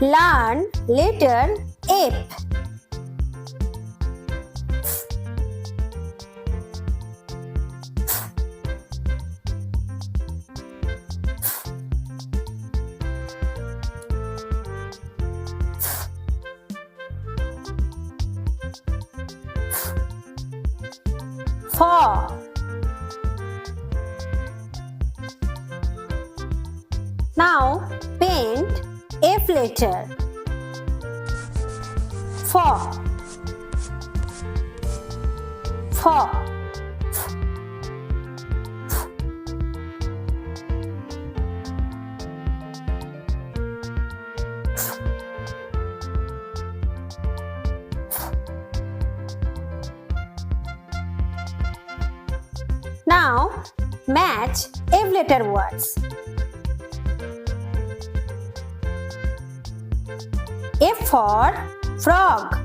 Learn letter F. For. Now paint F letter. For. For. Now match F letter words. F for frog.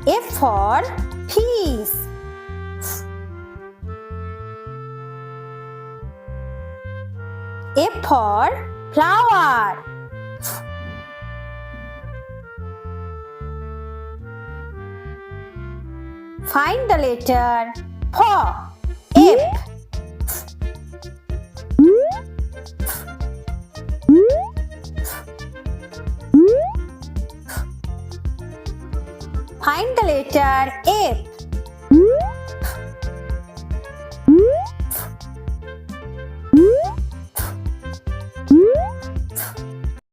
F for peas. F for flower. Find the letter F. Find the letter F.